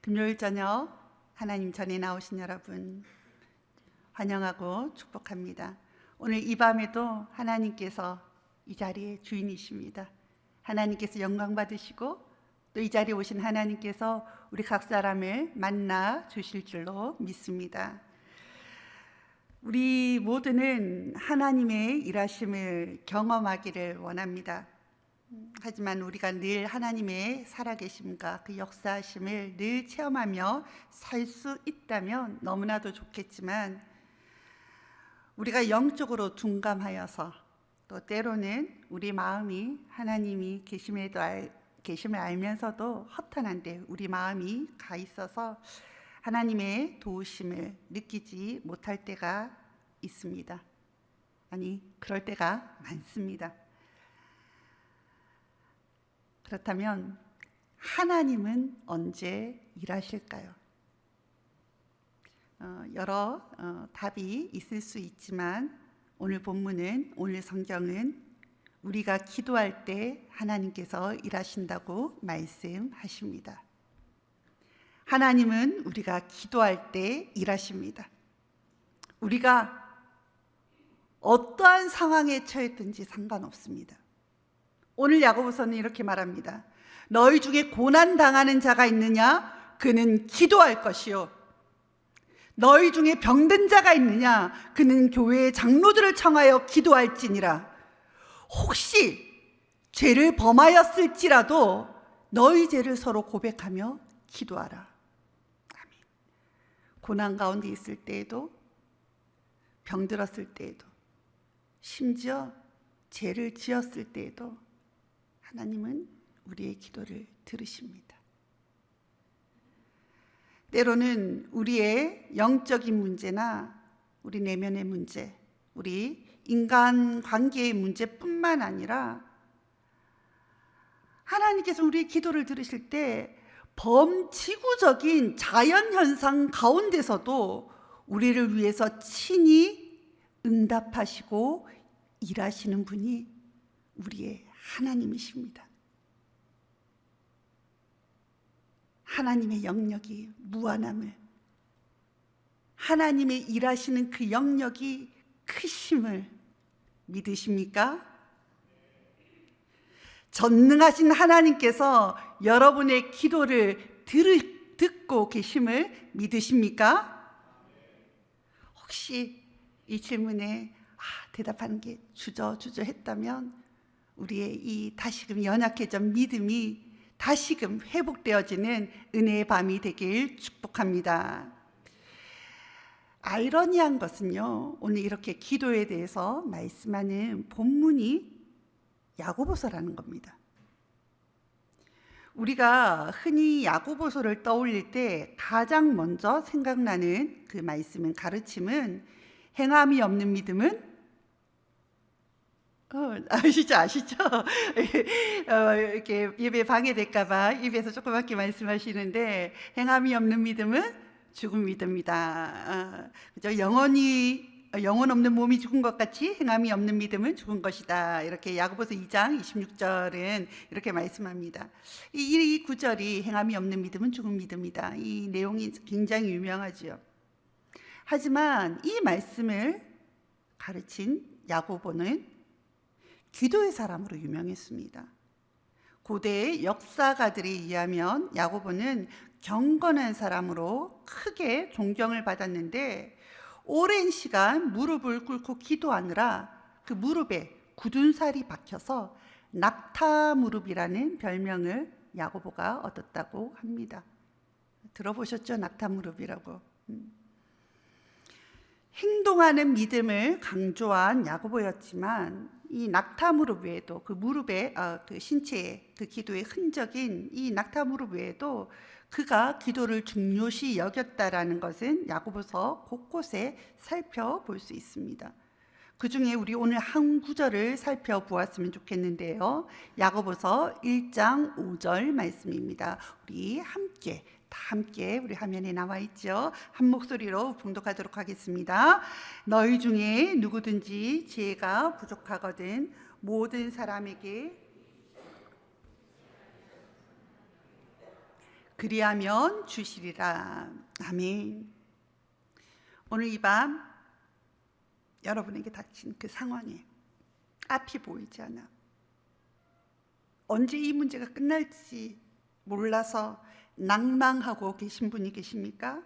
금요일 저녁 하나님 전에 나오신 여러분 환영하고 축복합니다. 오늘 이 밤에도 하나님께서 이 자리의 주인이십니다. 하나님께서 영광 받으시고 또 이 자리에 오신 하나님께서 우리 각 사람을 만나 주실 줄로 믿습니다. 우리 모두는 하나님의 일하심을 경험하기를 원합니다. 하지만 우리가 늘 하나님의 살아계심과 그 역사하심을 늘 체험하며 살 수 있다면 너무나도 좋겠지만, 우리가 영적으로 둔감하여서 또 때로는 우리 마음이 하나님이 계심을 알면서도 허탄한데 우리 마음이 가 있어서 하나님의 도우심을 느끼지 못할 때가 있습니다. 아니, 그럴 때가 많습니다. 그렇다면 하나님은 언제 일하실까요? 여러 답이 있을 수 있지만 오늘 본문은, 오늘 성경은 우리가 기도할 때 하나님께서 일하신다고 말씀하십니다. 하나님은 우리가 기도할 때 일하십니다. 우리가 어떠한 상황에 처했든지 상관없습니다. 오늘 야고보서는 이렇게 말합니다. 너희 중에 고난 당하는 자가 있느냐? 그는 기도할 것이요. 너희 중에 병든 자가 있느냐? 그는 교회의 장로들을 청하여 기도할지니라. 혹시 죄를 범하였을지라도 너희 죄를 서로 고백하며 기도하라. 아멘. 고난 가운데 있을 때에도, 병들었을 때에도, 심지어 죄를 지었을 때에도 하나님은 우리의 기도를 들으십니다. 때로는 우리의 영적인 문제나 우리 내면의 문제, 우리 인간 관계의 문제뿐만 아니라 하나님께서 우리의 기도를 들으실 때 범지구적인 자연현상 가운데서도 우리를 위해서 친히 응답하시고 일하시는 분이 우리의 하나님이십니다. 하나님의 영역이 무한함을, 하나님의 일하시는 그 영역이 크심을 믿으십니까? 전능하신 하나님께서 여러분의 기도를 듣고 계심을 믿으십니까? 혹시 이 질문에 대답하는 게 주저했다면 우리의 이 다시금 연약해진 믿음이 다시금 회복되어지는 은혜의 밤이 되길 축복합니다. 아이러니한 것은요, 오늘 이렇게 기도에 대해서 말씀하는 본문이 야고보서라는 겁니다. 우리가 흔히 야고보서를 떠올릴 때 가장 먼저 생각나는 그 말씀은, 가르침은 행함이 없는 믿음은 아시죠? 이렇게 예배 방해될까봐 입에서 조그맣게 말씀하시는데, 행함이 없는 믿음은 죽은 믿음이다. 그죠? 영혼 없는 몸이 죽은 것 같이 행함이 없는 믿음은 죽은 것이다. 이렇게 야고보서 2장 26절은 이렇게 말씀합니다. 이 구절이 행함이 없는 믿음은 죽은 믿음이다. 이 내용이 굉장히 유명하지요. 하지만 이 말씀을 가르친 야고보는 기도의 사람으로 유명했습니다. 고대의 역사가들에 의하면 야고보는 경건한 사람으로 크게 존경을 받았는데, 오랜 시간 무릎을 꿇고 기도하느라 그 무릎에 굳은 살이 박혀서 낙타 무릎이라는 별명을 야고보가 얻었다고 합니다. 들어보셨죠? 낙타 무릎이라고. 행동하는 믿음을 강조한 야고보였지만, 이 낙타 무릎 외에도 그 무릎의 그 신체의 그 기도의 흔적인 이 낙타 무릎 외에도 그가 기도를 중요시 여겼다라는 것은 야고보서 곳곳에 살펴볼 수 있습니다. 그 중에 우리 오늘 한 구절을 살펴보았으면 좋겠는데요. 야고보서 1장 5절 말씀입니다. 우리 함께 우리 화면에 나와 있죠. 한 목소리로 봉독하도록 하겠습니다. 너희 중에 누구든지 지혜가 부족하거든 모든 사람에게 그리하면 주시리라. 아멘. 오늘 이 밤 여러분에게 닥친 그 상황에 앞이 보이지 않아, 언제 이 문제가 끝날지 몰라서 낭망하고 계신 분이 계십니까?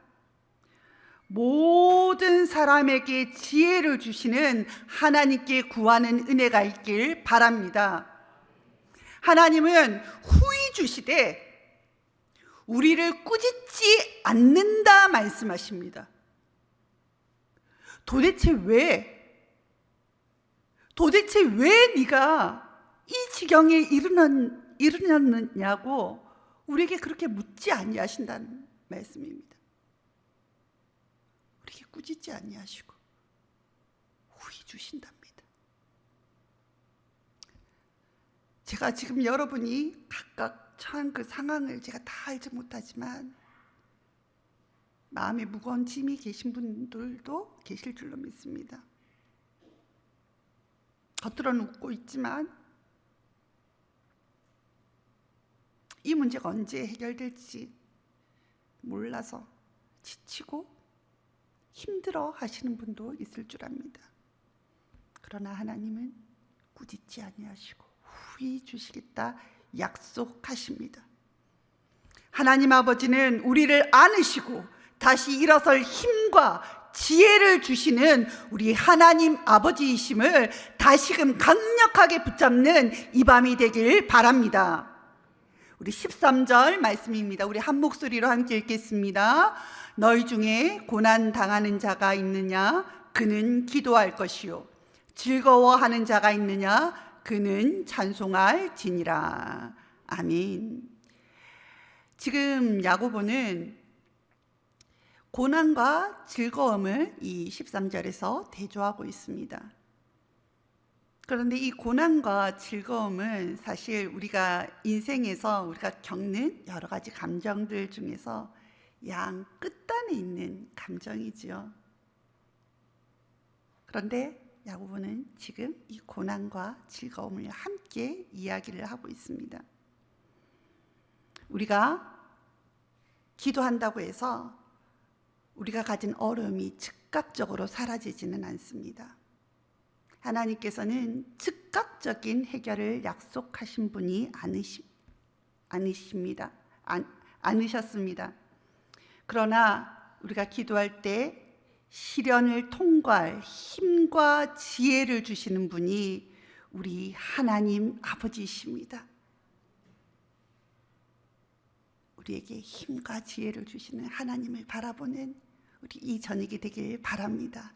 모든 사람에게 지혜를 주시는 하나님께 구하는 은혜가 있길 바랍니다. 하나님은 후히 주시되 우리를 꾸짖지 않는다 말씀하십니다. 도대체 왜 네가 이 지경에 이르렀느냐고 우리에게 그렇게 묻지 아니하신다는 말씀입니다. 우리에게 꾸짖지 아니하시고 후히 주신답니다. 제가 지금 여러분이 각각 처한 그 상황을 제가 다 알지 못하지만 마음에 무거운 짐이 계신 분들도 계실 줄로 믿습니다. 겉으로는 웃고 있지만 이 문제가 언제 해결될지 몰라서 지치고 힘들어 하시는 분도 있을 줄 압니다. 그러나 하나님은 꾸짖지 아니하시고 후히 주시겠다 약속하십니다. 하나님 아버지는 우리를 안으시고 다시 일어설 힘과 지혜를 주시는 우리 하나님 아버지이심을 다시금 강력하게 붙잡는 이 밤이 되길 바랍니다. 우리 13절 말씀입니다. 우리 한 목소리로 함께 읽겠습니다. 너희 중에 고난 당하는 자가 있느냐? 그는 기도할 것이요. 즐거워하는 자가 있느냐? 그는 찬송할 지니라. 아멘. 지금 야고보는 고난과 즐거움을 이 13절에서 대조하고 있습니다. 그런데 이 고난과 즐거움은 사실 우리가 인생에서 우리가 겪는 여러 가지 감정들 중에서 양 끝단에 있는 감정이지요. 그런데 야고보는 지금 이 고난과 즐거움을 함께 이야기를 하고 있습니다. 우리가 기도한다고 해서 우리가 가진 어려움이 즉각적으로 사라지지는 않습니다. 하나님께서는 즉각적인 해결을 약속하신 분이 않으셨습니다. 그러나 우리가 기도할 때 시련을 통과할 힘과 지혜를 주시는 분이 우리 하나님 아버지이십니다. 우리에게 힘과 지혜를 주시는 하나님을 바라보는 우리 이 저녁이 되길 바랍니다.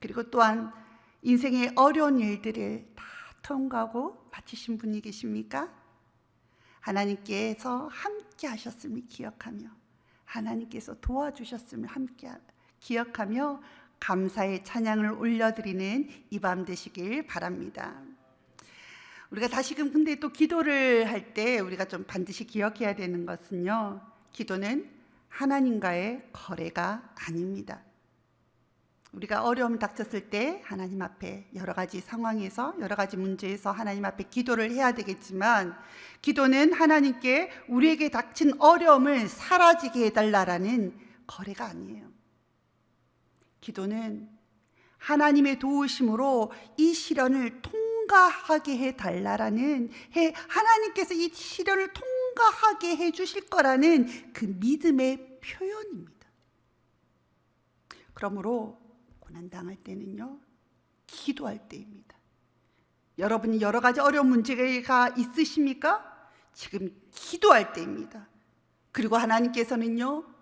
그리고 또한 인생의 어려운 일들을 다 통과하고 마치신 분이 계십니까? 하나님께서 함께 하셨음을 기억하며 하나님께서 도와주셨음을 함께 기억하며 감사의 찬양을 올려드리는 이 밤 되시길 바랍니다. 우리가 다시금 근데 또 기도를 할 때 우리가 좀 반드시 기억해야 되는 것은요, 기도는 하나님과의 거래가 아닙니다. 우리가 어려움이 닥쳤을 때 하나님 앞에 여러 가지 상황에서 여러 가지 문제에서 하나님 앞에 기도를 해야 되겠지만, 기도는 하나님께 우리에게 닥친 어려움을 사라지게 해달라는 거래가 아니에요. 기도는 하나님의 도우심으로 이 시련을 통과하게 해달라는, 하나님께서 이 시련을 통과하게 해주실 거라는 그 믿음의 표현입니다. 그러므로 고난당할 때는요, 기도할 때입니다. 여러분이 여러 가지 어려운 문제가 있으십니까? 지금 기도할 때입니다. 그리고 하나님께서는요,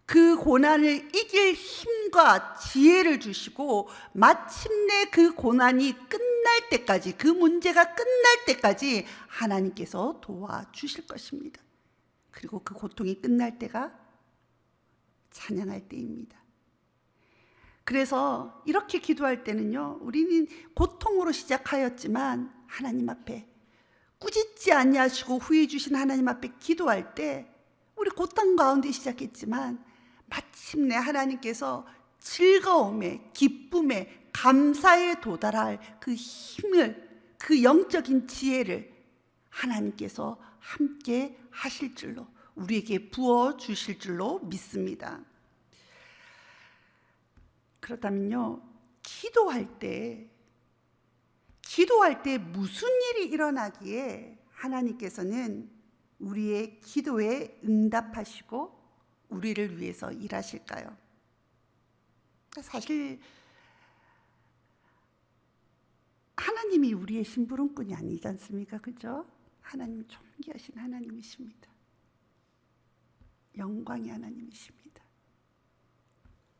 그 고난을 이길 힘과 지혜를 주시고 마침내 그 고난이 끝날 때까지, 그 문제가 끝날 때까지 하나님께서 도와주실 것입니다. 그리고 그 고통이 끝날 때가 찬양할 때입니다. 그래서 이렇게 기도할 때는요, 우리는 고통으로 시작하였지만 하나님 앞에 꾸짖지 아니하시고 후회 주신 하나님 앞에 기도할 때, 우리 고통 가운데 시작했지만 마침내 하나님께서 즐거움에, 기쁨에, 감사에 도달할 그 힘을, 그 영적인 지혜를 하나님께서 함께 하실 줄로 우리에게 부어 주실 줄로 믿습니다. 그렇다면요, 기도할 때 무슨 일이 일어나기에 하나님께서는 우리의 기도에 응답하시고 우리를 위해서 일하실까요? 사실 하나님이 우리의 심부름꾼이 아니지 않습니까? 그죠? 하나님 존귀하신 하나님이십니다. 영광의 하나님이십니다.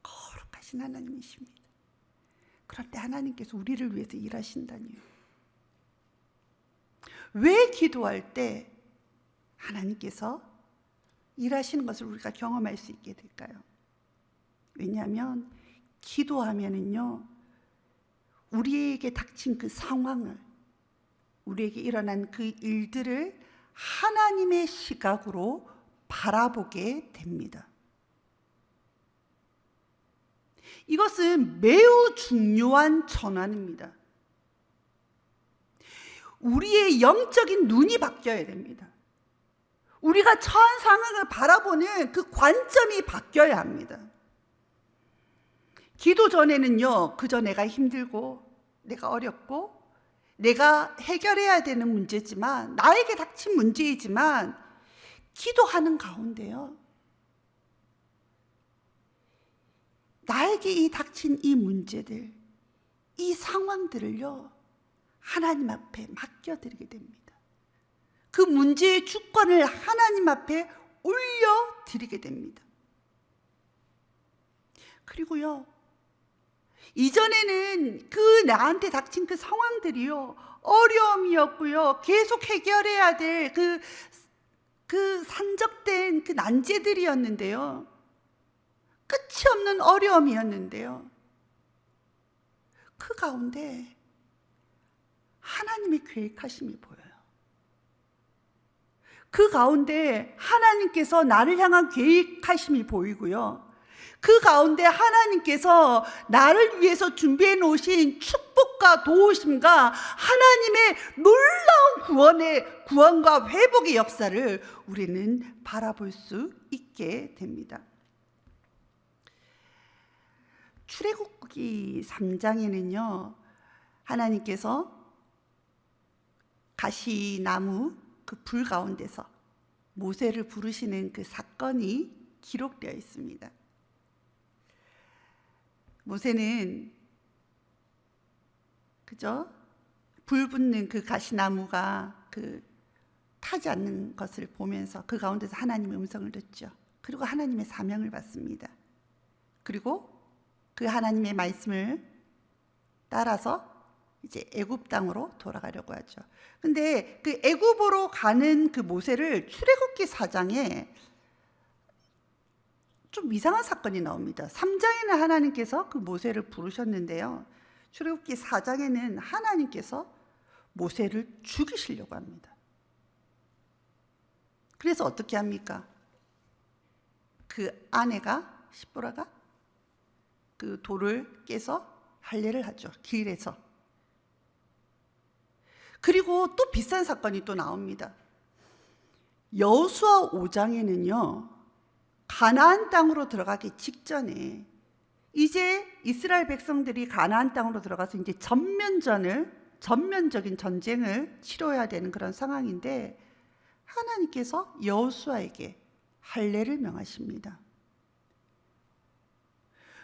거룩하신 하나님이십니다. 그런데 하나님께서 우리를 위해서 일하신다니요. 왜 기도할 때 하나님께서 일하시는 것을 우리가 경험할 수 있게 될까요? 왜냐하면 기도하면은요, 우리에게 닥친 그 상황을, 우리에게 일어난 그 일들을 하나님의 시각으로 바라보게 됩니다. 이것은 매우 중요한 전환입니다. 우리의 영적인 눈이 바뀌어야 됩니다. 우리가 처한 상황을 바라보는 그 관점이 바뀌어야 합니다. 기도 전에는요, 그저 내가 힘들고 내가 어렵고 내가 해결해야 되는 문제지만, 나에게 닥친 문제이지만, 기도하는 가운데요, 나에게 이 닥친 이 문제들, 이 상황들을요, 하나님 앞에 맡겨드리게 됩니다. 그 문제의 주권을 하나님 앞에 올려드리게 됩니다. 그리고요, 이전에는 그 나한테 닥친 그 상황들이요, 어려움이었고요, 계속 해결해야 될 그 산적된 그 난제들이었는데요, 끝이 없는 어려움이었는데요, 그 가운데 하나님의 계획하심이 보여요. 그 가운데 하나님께서 나를 향한 계획하심이 보이고요, 그 가운데 하나님께서 나를 위해서 준비해 놓으신 축복과 도우심과 하나님의 놀라운 구원과 회복의 역사를 우리는 바라볼 수 있게 됩니다. 출애굽기 3장에는요, 하나님께서 가시나무 그 불 가운데서 모세를 부르시는 그 사건이 기록되어 있습니다. 모세는 그죠? 불 붙는 그 가시나무가 그 타지 않는 것을 보면서 그 가운데서 하나님의 음성을 듣죠. 그리고 하나님의 사명을 받습니다. 그리고 그 하나님의 말씀을 따라서 이제 애굽 땅으로 돌아가려고 하죠. 근데 그 애굽으로 가는 그 모세를 출애굽기 4장에 좀 이상한 사건이 나옵니다. 3장에는 하나님께서 그 모세를 부르셨는데요, 출애굽기 4장에는 하나님께서 모세를 죽이시려고 합니다. 그래서 어떻게 합니까? 그 아내가 시보라가 그 돌을 깨서 할례를 하죠, 길에서. 그리고 또 비슷한 사건이 또 나옵니다. 여호수아 5장에는요, 가나안 땅으로 들어가기 직전에 이제 이스라엘 백성들이 가나안 땅으로 들어가서 이제 전면적인 전쟁을 치러야 되는 그런 상황인데, 하나님께서 여호수아에게 할례를 명하십니다.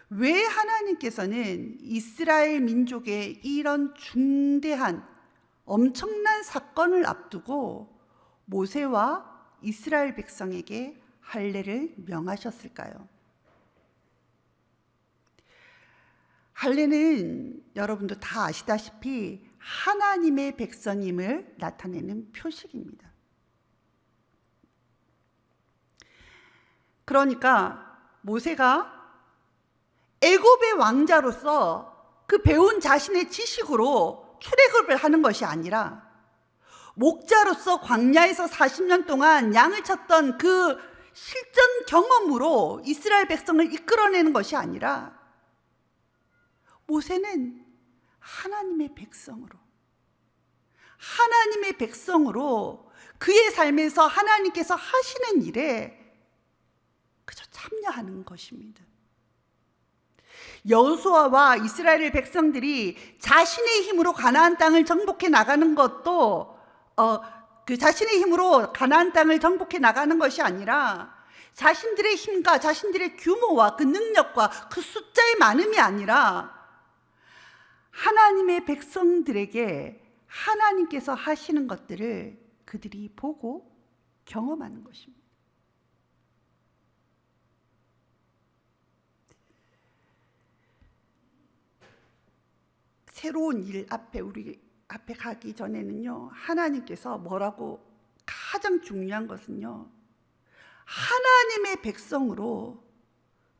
왜 하나님께서는 이스라엘 민족의 이런 중대한 엄청난 사건을 앞두고 모세와 이스라엘 백성에게 할례를 명하셨을까요? 할례는 여러분도 다 아시다시피 하나님의 백성임을 나타내는 표식입니다. 그러니까 모세가 애굽의 왕자로서 그 배운 자신의 지식으로 출애굽을 하는 것이 아니라, 목자로서 광야에서 40년 동안 양을 쳤던 그 실전 경험으로 이스라엘 백성을 이끌어내는 것이 아니라, 모세는 하나님의 백성으로 그의 삶에서 하나님께서 하시는 일에 그저 참여하는 것입니다. 여호수아와 이스라엘 백성들이 자신의 힘으로 가나안 땅을 정복해 나가는 것도 그 자신의 힘으로 가나안 땅을 정복해 나가는 것이 아니라 자신들의 힘과 자신들의 규모와 그 능력과 그 숫자의 많음이 아니라 하나님의 백성들에게 하나님께서 하시는 것들을 그들이 보고 경험하는 것입니다. 새로운 일 앞에 우리 앞에 가기 전에는요, 하나님께서 뭐라고, 가장 중요한 것은요, 하나님의 백성으로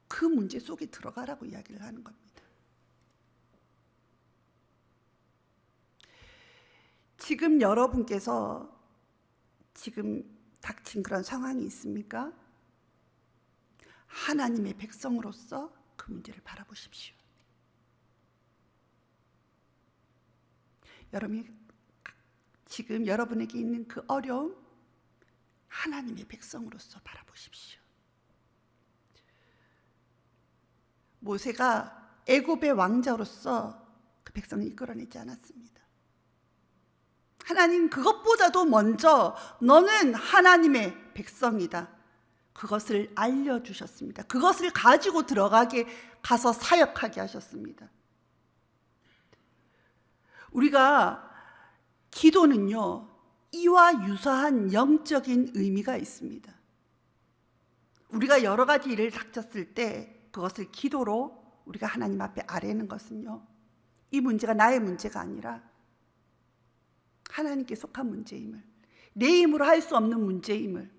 그 문제 속에 들어가라고 이야기를 하는 겁니다. 지금 여러분께서 지금 닥친 그런 상황이 있습니까? 하나님의 백성으로서 그 문제를 바라보십시오. 여러분이 지금 여러분에게 있는 그 어려움, 하나님의 백성으로서 바라보십시오. 모세가 애굽의 왕자로서 그 백성을 이끌어내지 않았습니다. 하나님 그것보다도 먼저 너는 하나님의 백성이다, 그것을 알려주셨습니다. 그것을 가지고 가서 사역하게 하셨습니다. 우리가 기도는요, 이와 유사한 영적인 의미가 있습니다. 우리가 여러 가지 일을 닥쳤을 때 그것을 기도로 우리가 하나님 앞에 아뢰는 것은요, 이 문제가 나의 문제가 아니라 하나님께 속한 문제임을, 내 힘으로 할 수 없는 문제임을,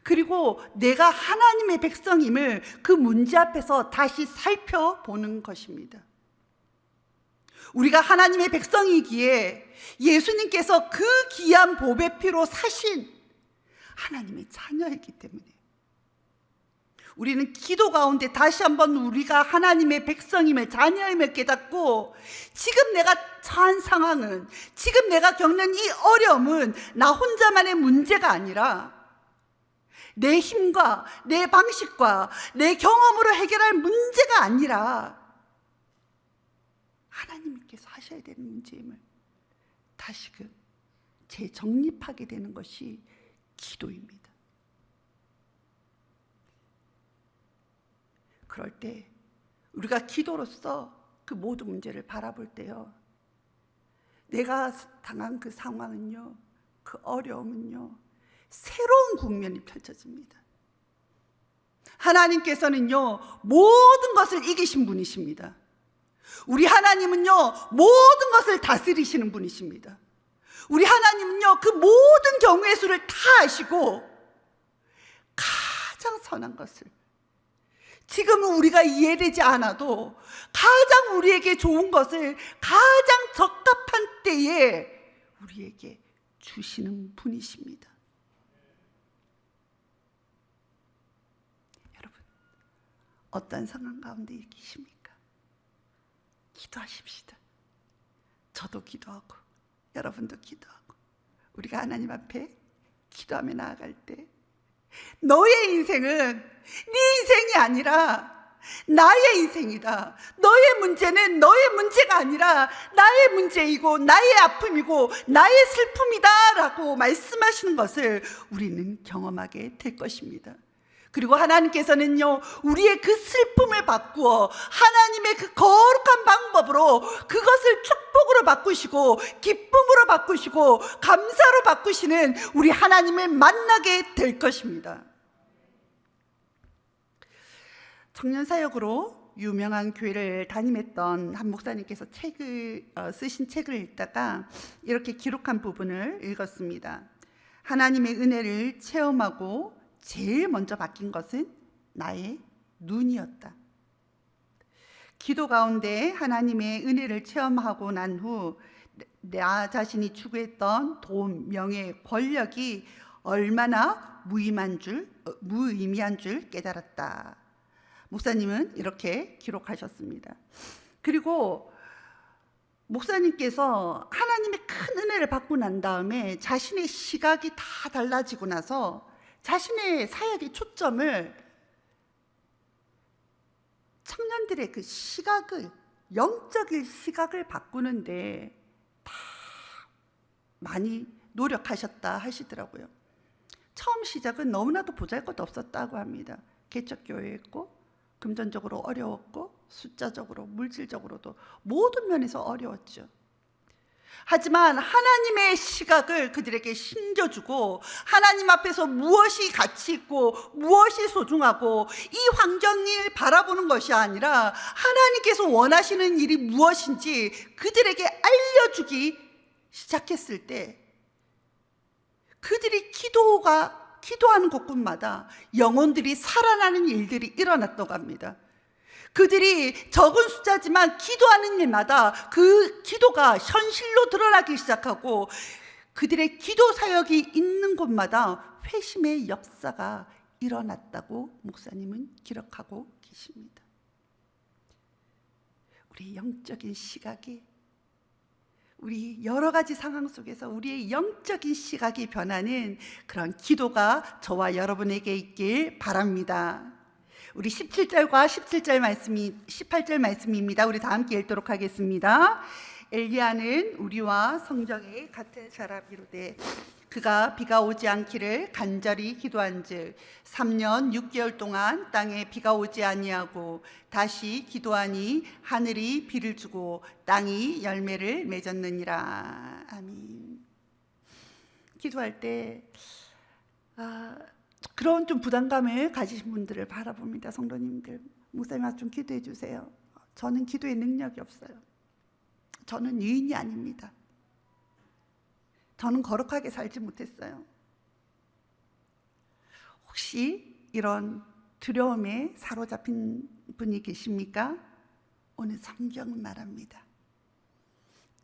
그리고 내가 하나님의 백성임을 그 문제 앞에서 다시 살펴보는 것입니다. 우리가 하나님의 백성이기에 예수님께서 그 귀한 보배 피로 사신 하나님의 자녀이기 때문에 우리는 기도 가운데 다시 한번 우리가 하나님의 백성임을, 자녀임을 깨닫고, 지금 내가 처한 상황은, 지금 내가 겪는 이 어려움은 나 혼자만의 문제가 아니라 내 힘과 내 방식과 내 경험으로 해결할 문제가 아니라 하나님께서 하셔야 되는 문제임을 다시금 재정립하게 되는 것이 기도입니다. 그럴 때 우리가 기도로서 그 모든 문제를 바라볼 때요, 내가 당한 그 상황은요, 그 어려움은요, 새로운 국면이 펼쳐집니다. 하나님께서는요, 모든 것을 이기신 분이십니다. 우리 하나님은요, 모든 것을 다스리시는 분이십니다. 우리 하나님은요, 그 모든 경우의 수를 다 아시고 가장 선한 것을, 지금은 우리가 이해되지 않아도 가장 우리에게 좋은 것을 가장 적합한 때에 우리에게 주시는 분이십니다. 여러분, 어떤 상황 가운데 계십니까? 기도하십시다. 저도 기도하고 여러분도 기도하고 우리가 하나님 앞에 기도하며 나아갈 때 너의 인생은 네 인생이 아니라 나의 인생이다. 너의 문제는 너의 문제가 아니라 나의 문제이고 나의 아픔이고 나의 슬픔이다 라고 말씀하시는 것을 우리는 경험하게 될 것입니다. 그리고 하나님께서는요, 우리의 그 슬픔을 바꾸어 하나님의 그 거룩한 방법으로 그것을 축복으로 바꾸시고 기쁨으로 바꾸시고 감사로 바꾸시는 우리 하나님을 만나게 될 것입니다. 청년사역으로 유명한 교회를 담임했던 한 목사님께서 쓰신 책을 읽다가 이렇게 기록한 부분을 읽었습니다. 하나님의 은혜를 체험하고 제일 먼저 바뀐 것은 나의 눈이었다. 기도 가운데 하나님의 은혜를 체험하고 난 후 나 자신이 추구했던 돈, 명예, 권력이 얼마나 무의미한 줄 깨달았다. 목사님은 이렇게 기록하셨습니다. 그리고 목사님께서 하나님의 큰 은혜를 받고 난 다음에 자신의 시각이 다 달라지고 나서 자신의 사역의 초점을 청년들의 그 시각을, 영적인 시각을 바꾸는데 다 많이 노력하셨다 하시더라고요. 처음 시작은 너무나도 보잘것 없었다고 합니다. 개척교회였고 금전적으로 어려웠고 숫자적으로 물질적으로도 모든 면에서 어려웠죠. 하지만 하나님의 시각을 그들에게 심겨주고 하나님 앞에서 무엇이 가치 있고 무엇이 소중하고 이 환경을 바라보는 것이 아니라 하나님께서 원하시는 일이 무엇인지 그들에게 알려주기 시작했을 때 그들이 기도하는 곳곳마다 영혼들이 살아나는 일들이 일어났다고 합니다. 그들이 적은 숫자지만 기도하는 일마다 그 기도가 현실로 드러나기 시작하고 그들의 기도 사역이 있는 곳마다 회심의 역사가 일어났다고 목사님은 기록하고 계십니다. 우리 영적인 시각이, 우리 여러 가지 상황 속에서 우리의 영적인 시각이 변하는 그런 기도가 저와 여러분에게 있길 바랍니다. 우리 17절과 18절 말씀입니다. 우리 다 함께 읽도록 하겠습니다. 엘리야는 우리와 성정이 같은 사람이로되 그가 비가 오지 않기를 간절히 기도한즉 3년 6개월 동안 땅에 비가 오지 아니하고 다시 기도하니 하늘이 비를 주고 땅이 열매를 맺었느니라. 아멘. 기도할 때 그런 좀 부담감을 가지신 분들을 바라봅니다. 성도님들, 목사님 좀 기도해 주세요. 저는 기도에 능력이 없어요. 저는 유인이 아닙니다. 저는 거룩하게 살지 못했어요. 혹시 이런 두려움에 사로잡힌 분이 계십니까? 오늘 성경은 말합니다.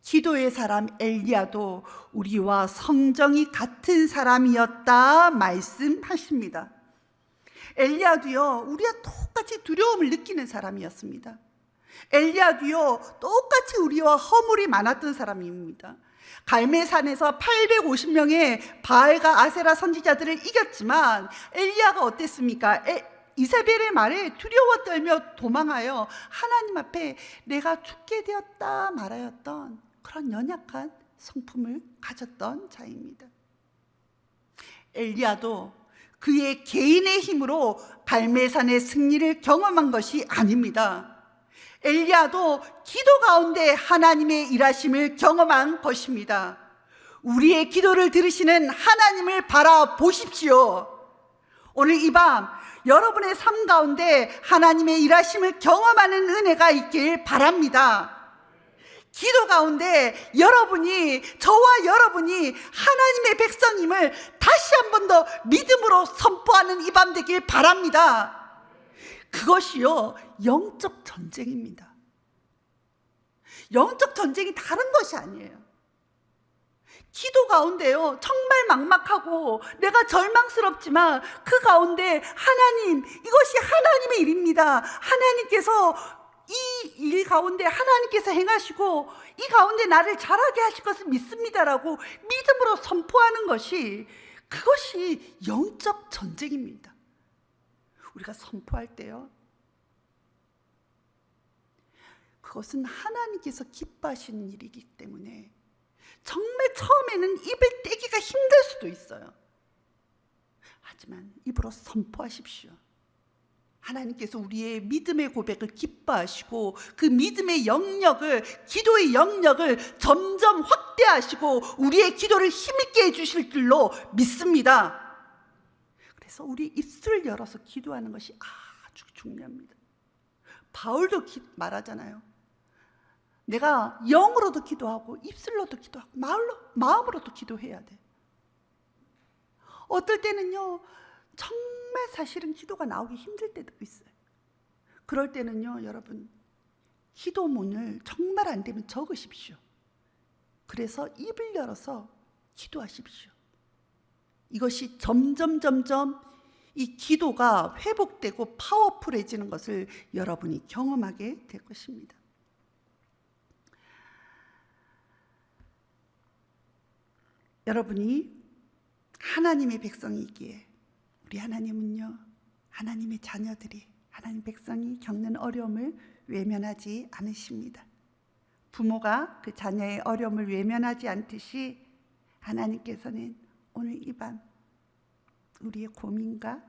기도의 사람 엘리야도 우리와 성정이 같은 사람이었다 말씀하십니다. 엘리야도요, 우리와 똑같이 두려움을 느끼는 사람이었습니다. 엘리야도요, 똑같이 우리와 허물이 많았던 사람입니다. 갈멜산에서 850명의 바알과 아세라 선지자들을 이겼지만 엘리야가 어땠습니까? 이세벨의 말에 두려워 떨며 도망하여 하나님 앞에 내가 죽게 되었다 말하였던 그런 연약한 성품을 가졌던 자입니다. 엘리야도 그의 개인의 힘으로 갈멜산의 승리를 경험한 것이 아닙니다. 엘리야도 기도 가운데 하나님의 일하심을 경험한 것입니다. 우리의 기도를 들으시는 하나님을 바라보십시오. 오늘 이 밤 여러분의 삶 가운데 하나님의 일하심을 경험하는 은혜가 있길 바랍니다. 기도 가운데 저와 여러분이 하나님의 백성임을 다시 한 번 더 믿음으로 선포하는 이 밤 되길 바랍니다. 그것이요, 영적 전쟁입니다. 영적 전쟁이 다른 것이 아니에요. 기도 가운데요, 정말 막막하고 내가 절망스럽지만 그 가운데 하나님, 이것이 하나님의 일입니다. 하나님께서 이 일 가운데 하나님께서 행하시고 이 가운데 나를 자라게 하실 것을 믿습니다라고 믿음으로 선포하는 것이, 그것이 영적 전쟁입니다. 우리가 선포할 때요, 그것은 하나님께서 기뻐하시는 일이기 때문에 정말 처음에는 입을 떼기가 힘들 수도 있어요. 하지만 입으로 선포하십시오. 하나님께서 우리의 믿음의 고백을 기뻐하시고 그 믿음의 영역을, 기도의 영역을 점점 확대하시고 우리의 기도를 힘있게 해주실 줄로 믿습니다. 그래서 우리 입술을 열어서 기도하는 것이 아주 중요합니다. 바울도 말하잖아요. 내가 영으로도 기도하고 입술로도 기도하고 마음으로도 기도해야 돼. 어떨 때는요, 정말 사실은 기도가 나오기 힘들 때도 있어요. 그럴 때는요, 여러분, 기도문을 정말 안 되면 적으십시오. 그래서 입을 열어서 기도하십시오. 이것이 점점 이 기도가 회복되고 파워풀해지는 것을 여러분이 경험하게 될 것입니다. 여러분이 하나님의 백성이기에 우리 하나님은요, 하나님의 자녀들이, 하나님 백성이 겪는 어려움을 외면하지 않으십니다. 부모가 그 자녀의 어려움을 외면하지 않듯이 하나님께서는 오늘 이 밤 우리의 고민과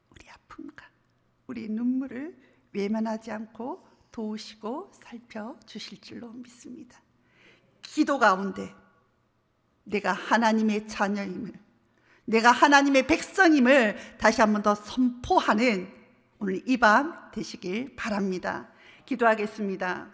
우리의 아픔과 우리의 눈물을 외면하지 않고 도우시고 살펴주실 줄로 믿습니다. 기도 가운데 내가 하나님의 자녀임을, 내가 하나님의 백성임을 다시 한 번 더 선포하는 오늘 이 밤 되시길 바랍니다. 기도하겠습니다.